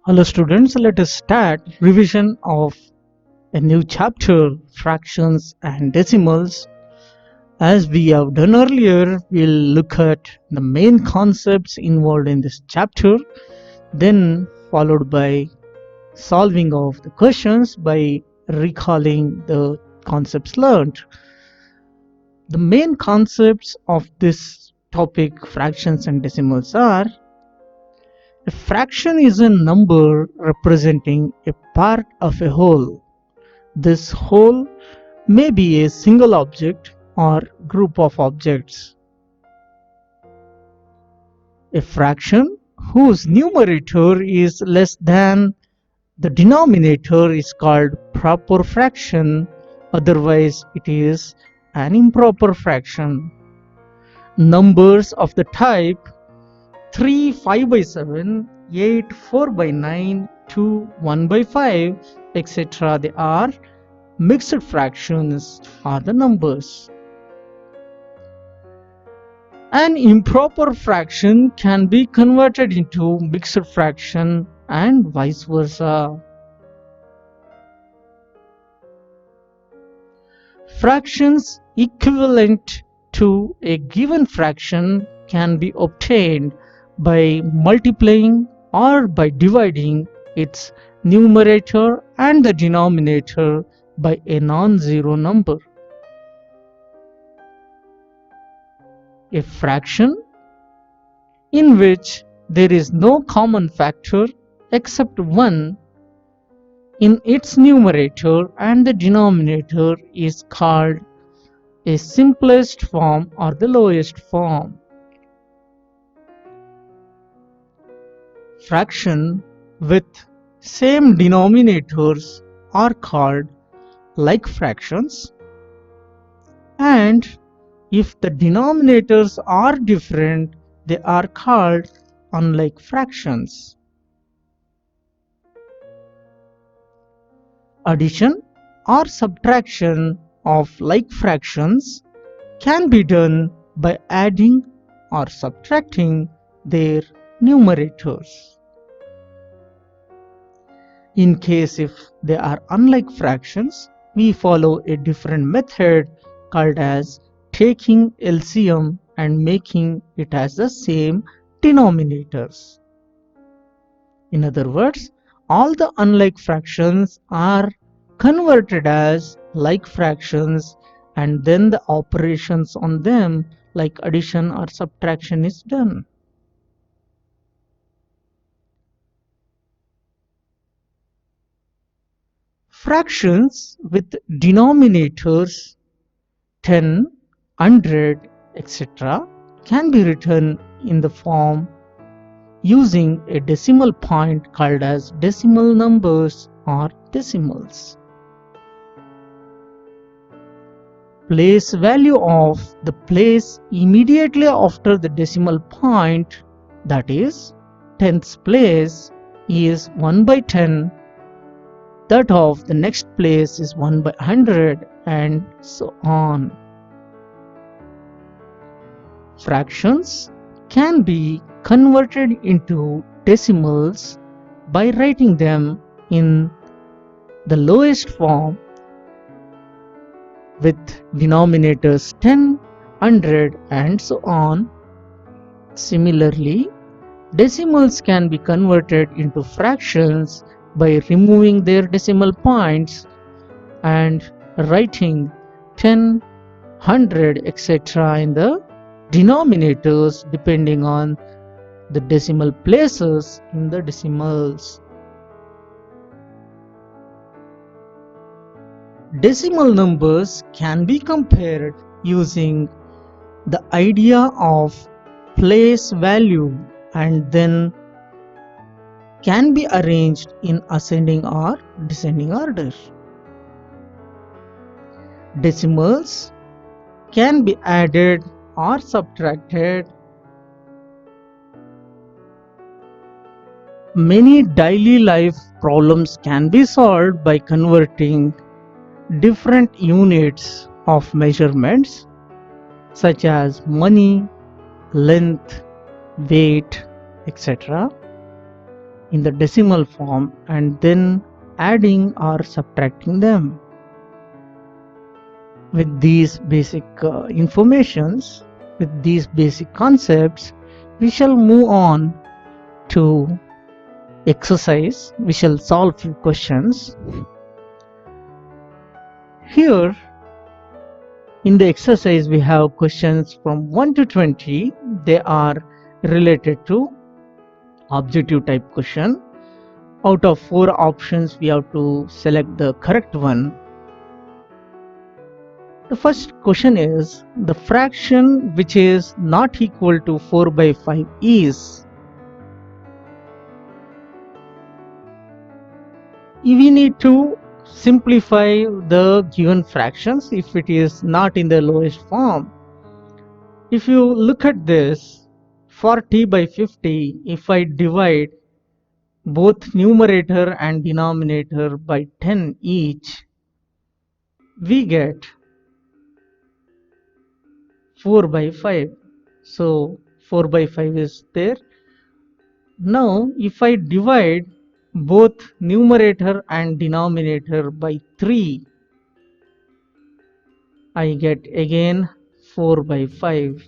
Hello students, let us start revision of a new chapter, fractions and decimals. As we have done earlier, we'll look at the main concepts involved in this chapter, then followed by solving of the questions by recalling the concepts learned. The main concepts of this topic, fractions and decimals, are: a fraction is a number representing a part of a whole. This whole may be a single object or group of objects. A fraction whose numerator is less than the denominator is called proper fraction, otherwise it is an improper fraction. Numbers of the type 3 5 by 7, 8 4 by 9, 2 1 by 5, etc. They are mixed fractions are the numbers. An improper fraction can be converted into mixed fraction and vice versa. Fractions equivalent to a given fraction can be obtained by multiplying or by dividing its numerator and the denominator by a non-zero number. A fraction in which there is no common factor except 1 in its numerator and the denominator is called a simplest form or the lowest form. Fraction with same denominators are called like fractions, and if the denominators are different, they are called unlike fractions. Addition or subtraction of like fractions can be done by adding or subtracting their numerators. In case if they are unlike fractions, we follow a different method called as taking LCM and making it as the same denominators. In other words, all the unlike fractions are converted as like fractions, and then the operations on them like addition or subtraction is done. Fractions with denominators 10, 100, etc. can be written in the form using a decimal point called as decimal numbers or decimals. Place value of the place immediately after the decimal point, that is, tenths place, is 1 by 10. That of the next place is 1 by 100, and so on. Fractions can be converted into decimals by writing them in the lowest form with denominators 10, 100, and so on. Similarly, decimals can be converted into fractions by removing their decimal points and writing 10, 100, etc. in the denominators depending on the decimal places in the decimals. Decimal numbers can be compared using the idea of place value and then can be arranged in ascending or descending order. Decimals can be added or subtracted. Many daily life problems can be solved by converting different units of measurements such as money, length, weight, etc. in the decimal form and then adding or subtracting them. With these basic informations, with these basic concepts, we shall move on to exercise. We shall solve few questions. Here in the exercise we have questions from 1 to 20. They are related to objective type question. Out of 4 options we have to select the correct one. The first question is, the fraction which is not equal to 4 by 5 is. We need to simplify the given fractions if it is not in the lowest form. If you look at this, 40 by 50, if I divide both numerator and denominator by 10 each, we get 4 by 5. So 4 by 5 is there. Now if I divide both numerator and denominator by 3, I get again 4 by 5.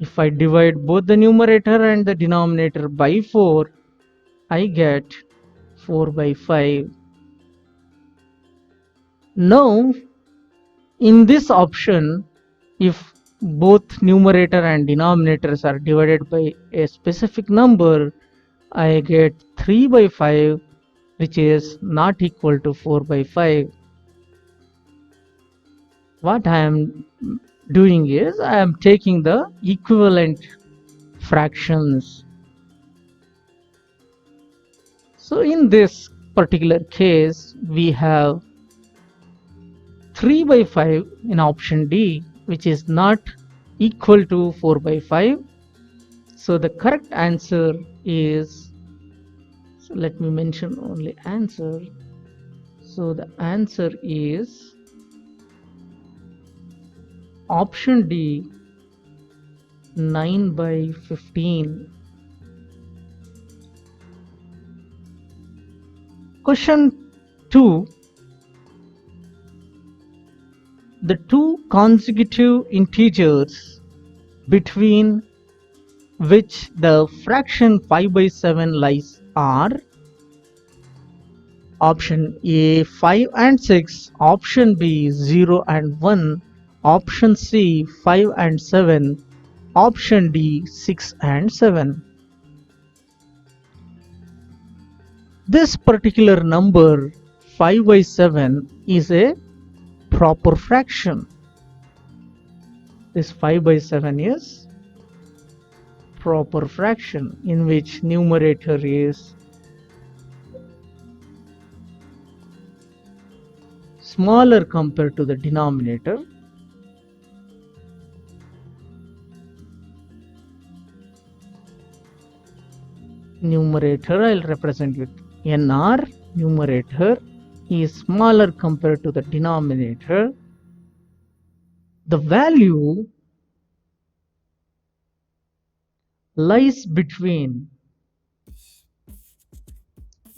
If I divide both the numerator and the denominator by 4, I get 4 by 5. Now in this option, if both numerator and denominators are divided by a specific number, I get 3 by 5, which is not equal to 4 by 5. What I am doing is, I am taking the equivalent fractions. So in this particular case, we have 3 by 5 in option D, which is not equal to 4 by 5. So the correct answer is, so let me mention only answer. So the answer is option D, 9 by 15. Question 2. The two consecutive integers between which the fraction 5 by 7 lies are option A 5 and 6, option B 0 and 1, option C 5 and 7, option D 6 and 7. This particular number 5 by 7 is a proper fraction. This 5 by 7 is proper fraction in which numerator is smaller compared to the denominator. Numerator I'll represent with NR. Numerator is smaller compared to the denominator. The value lies between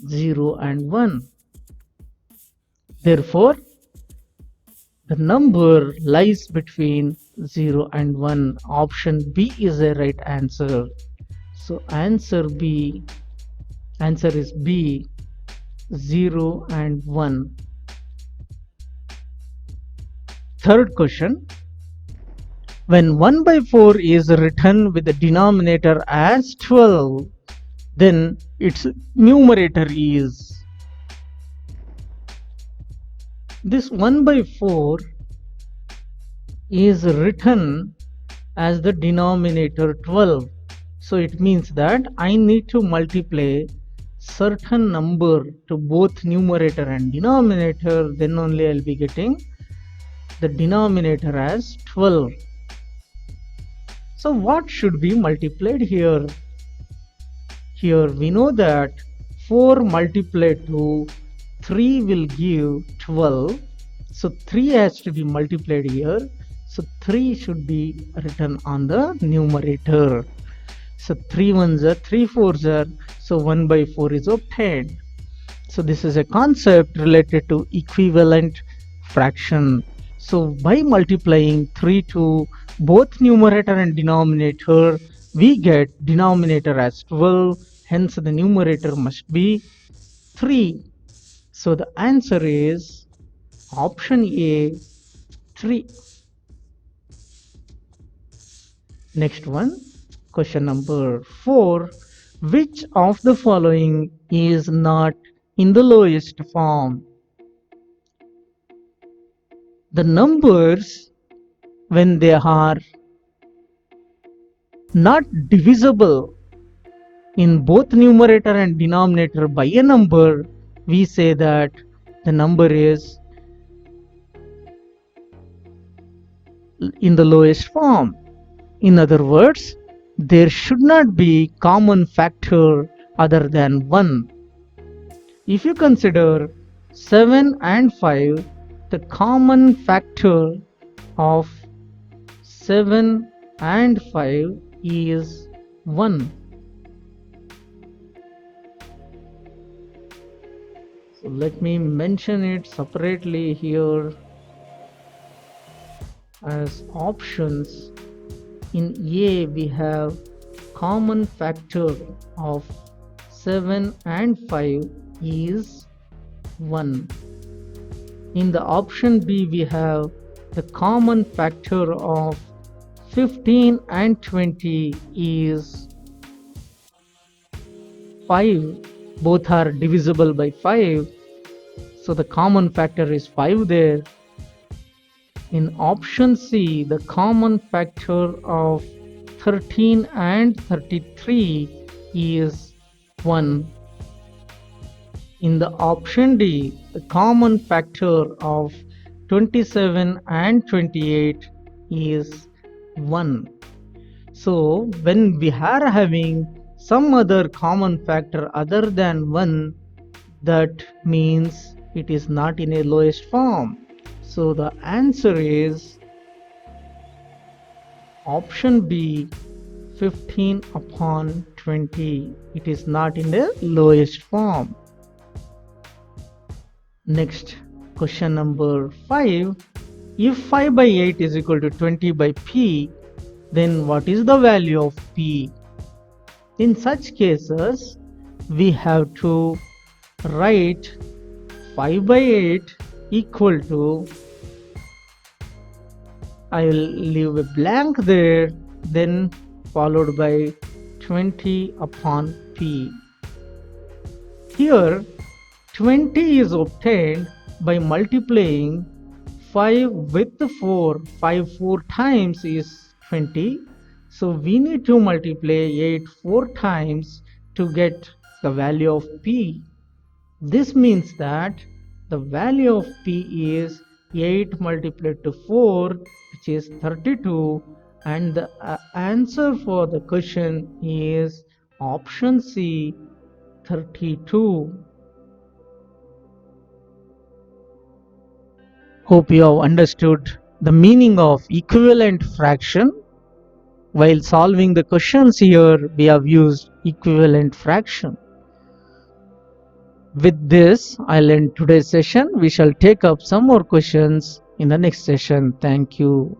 0 and 1. Therefore, the number lies between 0 and 1. Option B is the right answer. So answer is B, 0 and 1. Third question. When 1 by 4 is written with the denominator as 12, then its numerator is. This 1 by 4 is written as the denominator 12. So it means that I need to multiply certain number to both numerator and denominator, then only I'll be getting the denominator as 12. So what should be multiplied here? Here we know that 4 multiplied to 3 will give 12. So 3 has to be multiplied here. So 3 should be written on the numerator. So 3 ones are 3 fours are, so 1 by 4 is obtained. So this is a concept related to equivalent fraction. So by multiplying 3 to both numerator and denominator, we get denominator as 12, hence the numerator must be 3. So the answer is option A, 3. Next one, question number 4. Which of the following is not in the lowest form? The numbers, when they are not divisible in both numerator and denominator by a number, we say that the number is in the lowest form. In other words, there should not be common factor other than 1. If you consider 7 and 5, the common factor of 7 and 5 is 1. So let me mention it separately here as options. In A we have common factor of 7 and 5 is 1. In the option B we have the common factor of 15 and 20 is 5. Both are divisible by 5. So the common factor is 5 there. In option C, the common factor of 13 and 33 is 1. In the option D, the common factor of 27 and 28 is 1. So when we are having some other common factor other than 1, that means it is not in a lowest form. So the answer is option B, 15 upon 20. It is not in the lowest form. Next, question number 5. If 5 by 8 is equal to 20 by P, then what is the value of P? In such cases, we have to write 5 by 8 equal to, I will leave a blank there, then followed by 20 upon P. Here 20 is obtained by multiplying 5 with 4. 5 4 times is 20. So we need to multiply 8 4 times to get the value of P. This means that the value of P is 8 multiplied to 4, which is 32, and the answer for the question is option C, 32. Hope you have understood the meaning of equivalent fraction. While solving the questions here, we have used equivalent fraction. With this, I'll end today's session. We shall take up some more questions in the next session. Thank you.